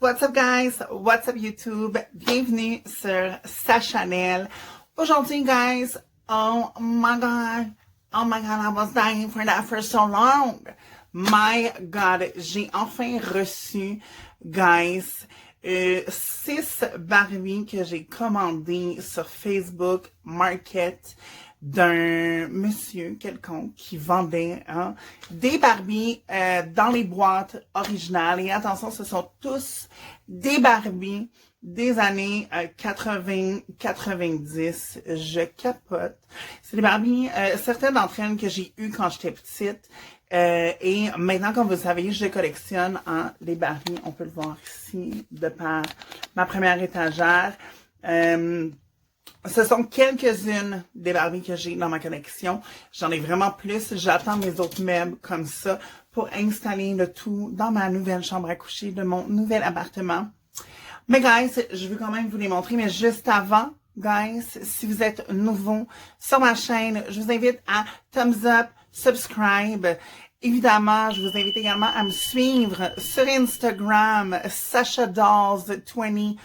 What's up guys? What's up YouTube? Bienvenue sur sa channel. Aujourd'hui guys, oh my god, I was dying for that for so long. My god, j'ai enfin reçu, guys, 6 Barbies que j'ai commandées sur Facebook Market d'un monsieur quelconque qui vendait des Barbies dans les boîtes originales. Et attention, ce sont tous des Barbies des années 80-90. Je capote. C'est des Barbies, certaines d'entre elles que j'ai eues quand j'étais petite. Et maintenant, comme vous le savez, je collectionne les Barbies. On peut le voir ici, de par ma première étagère. Ce sont quelques-unes des Barbies que j'ai dans ma collection. J'en ai vraiment plus. J'attends mes autres meubles comme ça pour installer le tout dans ma nouvelle chambre à coucher de mon nouvel appartement. Mais guys, je veux quand même vous les montrer. Mais juste avant, guys, si vous êtes nouveau sur ma chaîne, je vous invite à thumbs up, subscribe. Évidemment, je vous invite également à me suivre sur Instagram, Sasha Dolls 2020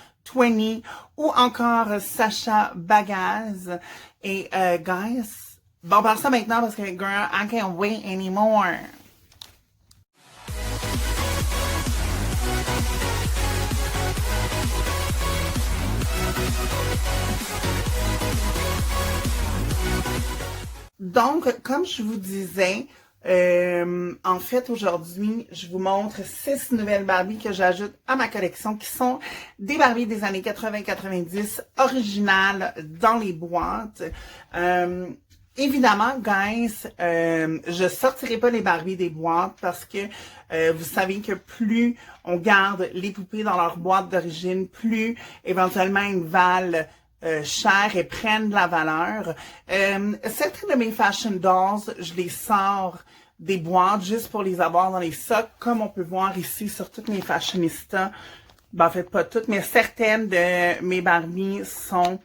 ou encore Sacha Bagaz. Et guys, bon, on part ça maintenant parce que girl, I can't wait anymore. Donc, comme je vous disais, en fait, aujourd'hui, je vous montre 6 nouvelles Barbies que j'ajoute à ma collection qui sont des Barbies des années 80-90 originales dans les boîtes. Évidemment, guys, je sortirai pas les Barbies des boîtes parce que vous savez que plus on garde les poupées dans leur boîte d'origine, plus éventuellement ils valent cher et prennent de la valeur. Certains de mes fashion dolls, je les sors des boîtes juste pour les avoir dans les sacs, comme on peut voir ici sur toutes mes fashionistas. Ben, en fait, pas toutes, mais certaines de mes Barbies sont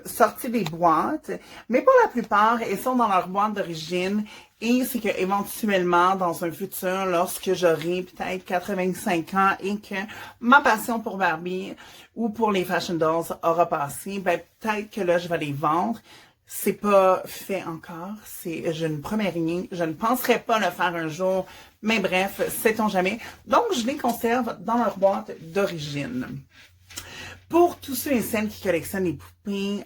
sorties des boîtes. Mais pour la plupart, elles sont dans leur boîte d'origine. Et c'est que éventuellement, dans un futur, lorsque j'aurai peut-être 85 ans et que ma passion pour Barbie ou pour les fashion dolls aura passé, ben peut-être que là, je vais les vendre. C'est pas fait encore. Je ne promets rien. Je ne penserai pas le faire un jour. Mais bref, sait-on jamais. Donc, je les conserve dans leur boîte d'origine. Pour tous ceux et celles qui collectionnent les poupées,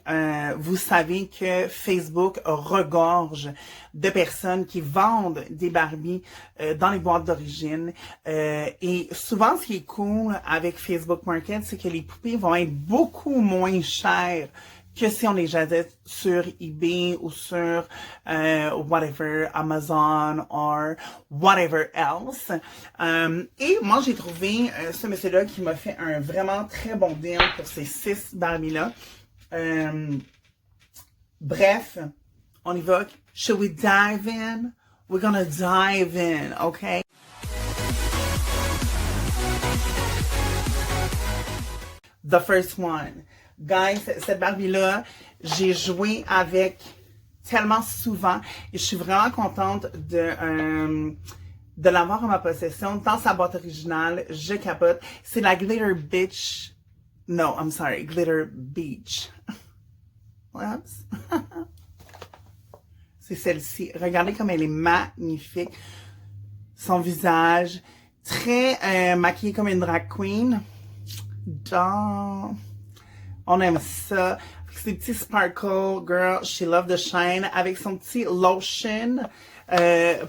vous savez que Facebook regorge de personnes qui vendent des Barbies dans les boîtes d'origine. Et souvent, ce qui est cool avec Facebook Market, c'est que les poupées vont être beaucoup moins chères que si on les jette sur eBay ou sur whatever, Amazon or whatever else. Et moi, j'ai trouvé ce monsieur-là qui m'a fait un vraiment très bon deal pour ces 6 Barbies-là. Bref, on y va. Should we dive in? We're gonna dive in, okay? The first one. Guys, cette Barbie-là, j'ai joué avec tellement souvent et je suis vraiment contente de l'avoir en ma possession dans sa boîte originale. Je capote. C'est la Glitter Bitch. No, I'm sorry, Glitter Beach. Oups. C'est celle-ci. Regardez comme elle est magnifique. Son visage, très maquillée comme une drag queen. On aime ça. Avec ses petits sparkles, girl, she love the shine. Avec son petit lotion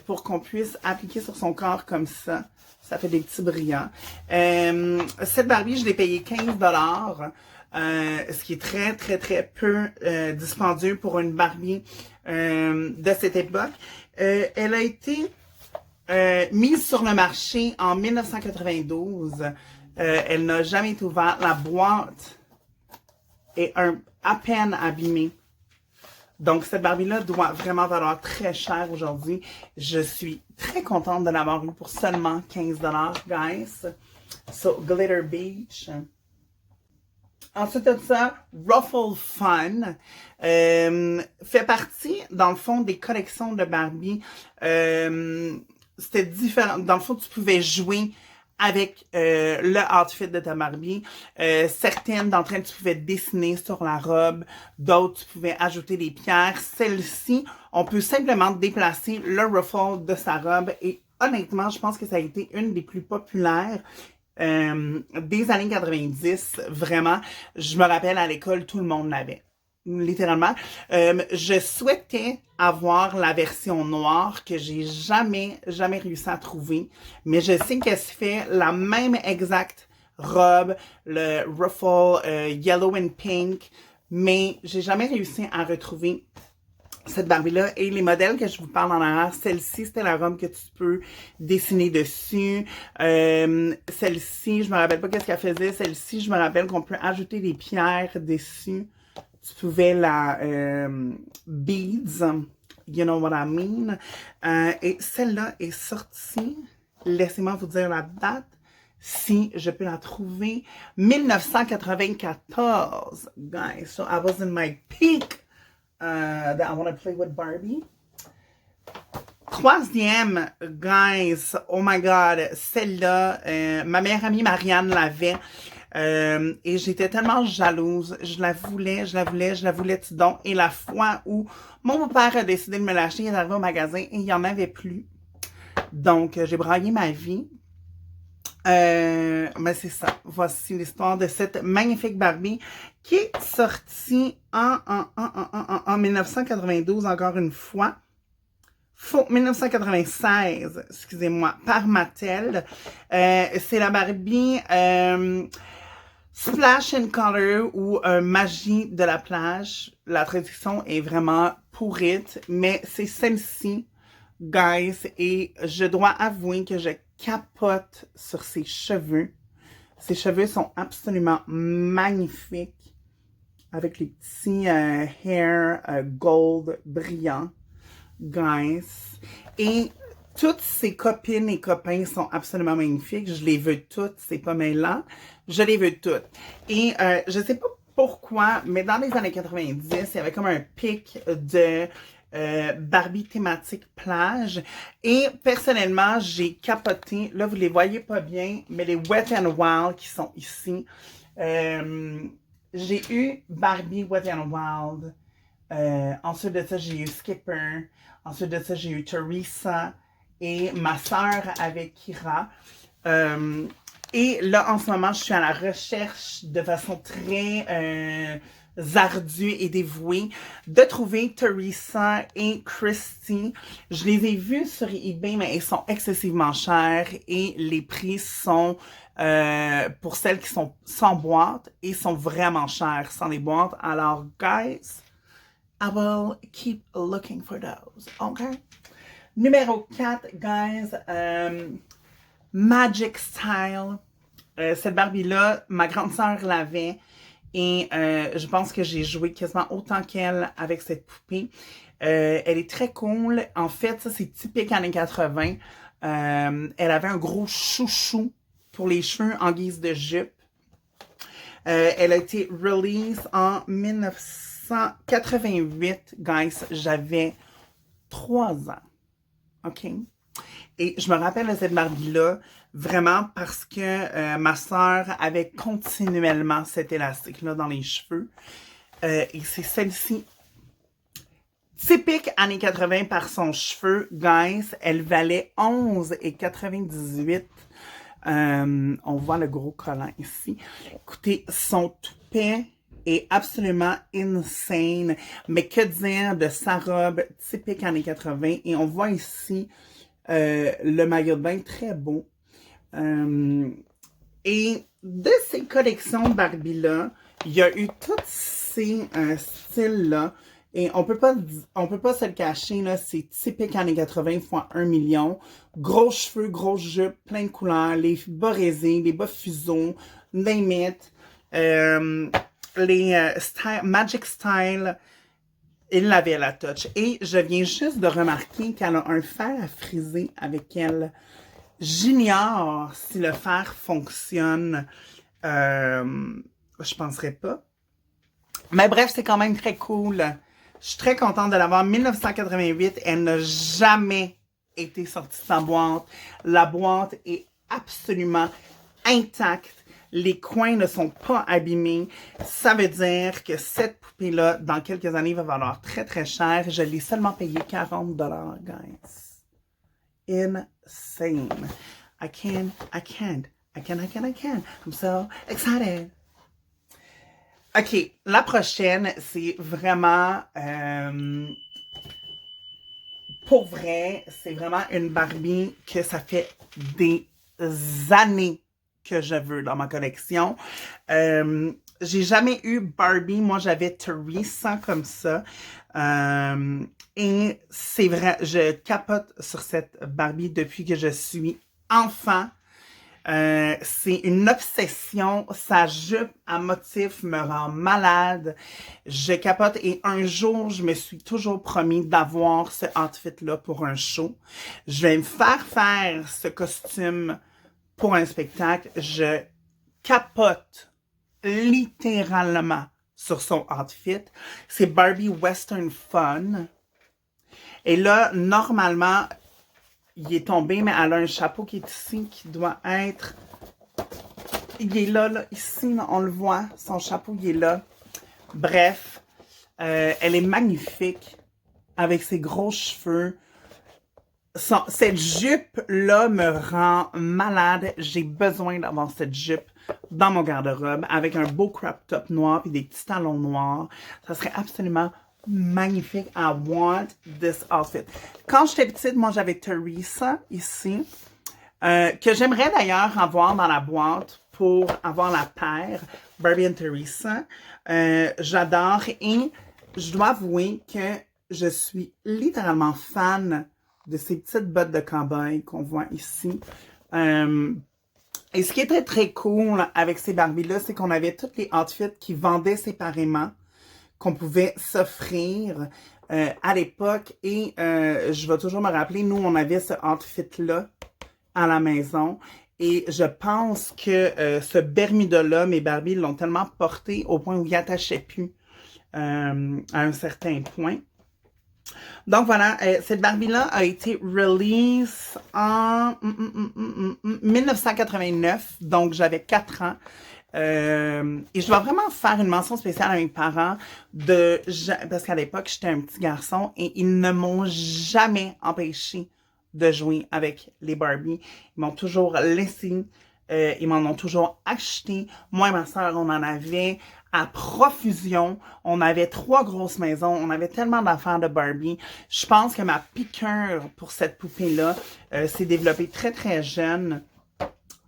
pour qu'on puisse appliquer sur son corps comme ça. Ça fait des petits brillants. Cette Barbie, je l'ai payée 15$. Ce qui est très, très, très peu dispendieux pour une Barbie de cette époque. Elle a été mise sur le marché en 1992. Elle n'a jamais été ouverte. La boîte est à peine abîmée. Donc, cette Barbie-là doit vraiment valoir très cher aujourd'hui. Je suis très contente de l'avoir eu pour seulement 15$, guys. So, Glitter Beach. Ensuite de ça, Ruffle Fun fait partie, dans le fond, des collections de Barbie. C'était différent. Dans le fond, tu pouvais jouer avec le outfit de ta Barbie. Certaines d'entre elles, tu pouvais dessiner sur la robe. D'autres, tu pouvais ajouter des pierres. Celle-ci, on peut simplement déplacer le ruffle de sa robe. Et honnêtement, je pense que ça a été une des plus populaires des années 90. Vraiment, je me rappelle à l'école, tout le monde l'avait. Littéralement. Je souhaitais avoir la version noire que j'ai jamais réussi à trouver. Mais je sais qu'elle se fait la même exacte robe, le ruffle yellow and pink, mais j'ai jamais réussi à retrouver cette Barbie-là. Et les modèles que je vous parle en arrière, celle-ci, c'était la robe que tu peux dessiner dessus. Celle-ci, je me rappelle pas qu'est-ce qu'elle faisait. Celle-ci, je me rappelle qu'on peut ajouter des pierres dessus. Tu pouvais la beads, you know what I mean. Et celle-là est sortie, laissez-moi vous dire la date, si je peux la trouver, 1994, guys. So I was in my peak that I want to play with Barbie. Troisième, guys, oh my god, celle-là, ma meilleure amie Marianne l'avait. Et j'étais tellement jalouse, je la voulais donc. Et la fois où mon père a décidé de me l'acheter, il est arrivé au magasin et il n'y en avait plus. Donc, j'ai braillé ma vie. Mais c'est ça. Voici l'histoire de cette magnifique Barbie qui est sortie en 1992, encore une fois. 1996, excusez-moi, par Mattel. C'est la Barbie Splash and Color ou Magie de la plage. La traduction est vraiment pourrite, mais c'est celle-ci, guys, et je dois avouer que je capote sur ses cheveux. Ses cheveux sont absolument magnifiques, avec les petits hair gold brillants, guys. Et toutes ses copines et copains sont absolument magnifiques. Je les veux toutes, c'est pas mêlant. Je les veux toutes. Et je sais pas pourquoi, mais dans les années 90, il y avait comme un pic de Barbie thématique plage. Et personnellement, j'ai capoté. Là, vous les voyez pas bien, mais les Wet n Wild qui sont ici. J'ai eu Barbie Wet n Wild. Ensuite de ça, j'ai eu Skipper. Ensuite de ça, j'ai eu Teresa. Et ma sœur avec Kira. Et là, en ce moment, je suis à la recherche de façon très ardue et dévouée de trouver Teresa et Christy. Je les ai vus sur eBay, mais ils sont excessivement chers et les prix sont, pour celles qui sont sans boîte, et sont vraiment chers sans les boîtes. Alors, guys, I will keep looking for those, okay? Numéro 4, guys, Magic Style. Cette Barbie-là, ma grande sœur l'avait et je pense que j'ai joué quasiment autant qu'elle avec cette poupée. Elle est très cool. En fait, ça, c'est typique années 80. Elle avait un gros chouchou pour les cheveux en guise de jupe. Elle a été release en 1988, guys. J'avais 3 ans. OK? Et je me rappelle de cette Barbie-là vraiment parce que ma sœur avait continuellement cet élastique-là dans les cheveux. Et c'est celle-ci. Typique années 80 par son cheveu, guys. Elle valait 11,98. On voit le gros collant ici. Écoutez, son toupet est absolument insane. Mais que dire de sa robe typique années 80. Et on voit ici le maillot de bain très beau. Et de ces collections Barbie-là, il y a eu tous ces styles-là. Et on peut pas se le cacher, là, c'est typique années 80 fois 1 million. Gros cheveux, grosse jupe, plein de couleurs, les bas résés, les bas fuseaux, name it. Les Magic Style, il l'avait à la touch. Et je viens juste de remarquer qu'elle a un fer à friser avec elle. J'ignore si le fer fonctionne. Je penserais pas. Mais bref, c'est quand même très cool. Je suis très contente de l'avoir. 1988, elle n'a jamais été sortie sans boîte. La boîte est absolument intacte. Les coins ne sont pas abîmés. Ça veut dire que cette poupée-là, dans quelques années, va valoir très, très cher. Je l'ai seulement payé 40 $, guys. Insane. I can't. I'm so excited. OK, la prochaine, c'est vraiment... pour vrai, c'est vraiment une Barbie que ça fait des années que je veux dans ma collection. J'ai jamais eu Barbie. Moi, j'avais Teresa comme ça. Et c'est vrai, je capote sur cette Barbie depuis que je suis enfant. C'est une obsession. Sa jupe à motif me rend malade. Je capote et un jour, je me suis toujours promis d'avoir ce outfit-là pour un show. Je vais me faire ce costume pour un spectacle. Je capote littéralement sur son outfit. C'est Barbie Western Fun. Et là, normalement, il est tombé, mais elle a un chapeau qui est ici, qui doit être... Il est là, ici, là, on le voit. Son chapeau, il est là. Bref, elle est magnifique, avec ses gros cheveux. Cette jupe-là me rend malade. J'ai besoin d'avoir cette jupe dans mon garde-robe, avec un beau crop top noir et des petits talons noirs. Ça serait absolument magnifique. I want this outfit. Quand j'étais petite, moi, j'avais Teresa ici, que j'aimerais d'ailleurs avoir dans la boîte pour avoir la paire Barbie and Teresa. J'adore et je dois avouer que je suis littéralement fan de ces petites bottes de cow-boy qu'on voit ici. Et ce qui était très cool avec ces Barbies-là, c'est qu'on avait tous les outfits qui vendaient séparément, qu'on pouvait s'offrir à l'époque. Et je vais toujours me rappeler, nous, on avait ce outfit-là à la maison. Et je pense que ce Bermuda-là, mes Barbies l'ont tellement porté au point où il n'attachait plus à un certain point. Donc voilà, cette Barbie-là a été release en 1989, donc j'avais 4 ans. Et je dois vraiment faire une mention spéciale à mes parents parce qu'à l'époque, j'étais un petit garçon et ils ne m'ont jamais empêché de jouer avec les Barbie. Ils m'ont toujours laissé, ils m'en ont toujours acheté. Moi et ma soeur, on en avait à profusion. On avait 3 grosses maisons. On avait tellement d'affaires de Barbie. Je pense que ma piqûre pour cette poupée-là s'est développée très, très jeune.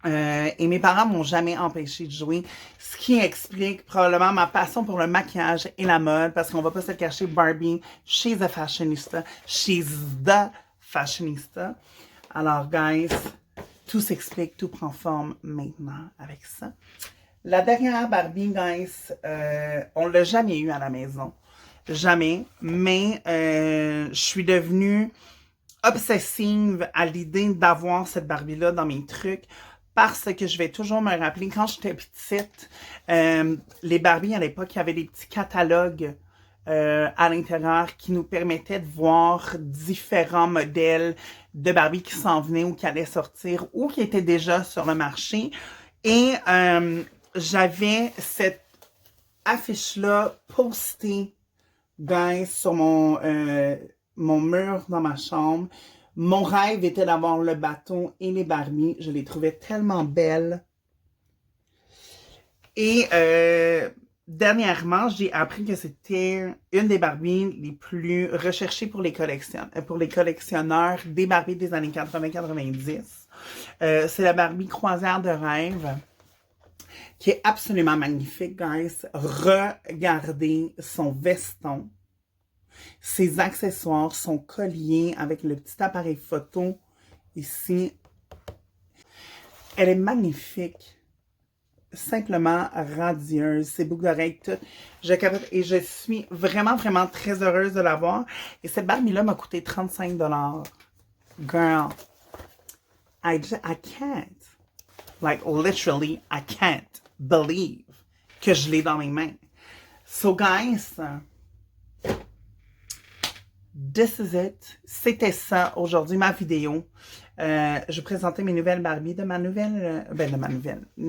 Et mes parents m'ont jamais empêché de jouer, ce qui explique probablement ma passion pour le maquillage et la mode, parce qu'on va pas se le cacher, Barbie, she's a fashionista, she's the fashionista. Alors, guys, tout s'explique, tout prend forme maintenant avec ça. La dernière Barbie, guys, on l'a jamais eu à la maison. Jamais. Mais je suis devenue obsessive à l'idée d'avoir cette Barbie-là dans mes trucs. Parce que je vais toujours me rappeler, quand j'étais petite, les Barbies à l'époque, il y avait des petits catalogues à l'intérieur qui nous permettaient de voir différents modèles de Barbie qui s'en venaient ou qui allaient sortir ou qui étaient déjà sur le marché. Et j'avais cette affiche-là postée, guys, sur mon mur dans ma chambre. Mon rêve était d'avoir le bateau et les Barbies. Je les trouvais tellement belles. Et dernièrement, j'ai appris que c'était une des Barbies les plus recherchées pour les collectionneurs des Barbies des années 80-90. C'est la Barbie Croisière de rêve, qui est absolument magnifique, guys. Regardez son veston. Ses accessoires, son collier avec le petit appareil photo ici. Elle est magnifique. Simplement radieuse. Ses boucles d'oreilles, tout. Je capote et je suis vraiment, vraiment très heureuse de l'avoir. Et cette Barbie-là m'a coûté 35 $. Girl, I can't. Like, literally, I can't believe que je l'ai dans mes mains. So, guys, this is it. C'était ça aujourd'hui, ma vidéo. je présentais mes nouvelles Barbie de les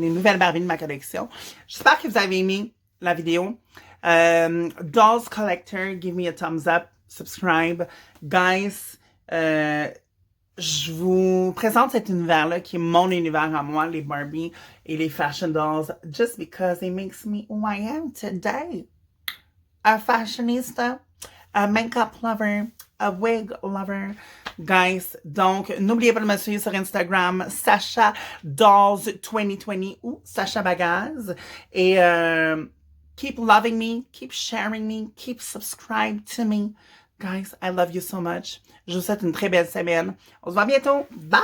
nouvelles Barbie de ma collection. J'espère que vous avez aimé la vidéo. Dolls Collector, give me a thumbs up, subscribe. Guys, je vous présente cet univers-là qui est mon univers à moi, les Barbie et les fashion dolls, just because it makes me who I am today. A fashionista, a makeup lover, a wig lover. Guys, donc, n'oubliez pas de me suivre sur Instagram, Sacha Dolls 2020 ou Sacha Bagaz. Et keep loving me, keep sharing me, keep subscribe to me. Guys, I love you so much. Je vous souhaite une très belle semaine. On se voit bientôt. Bye!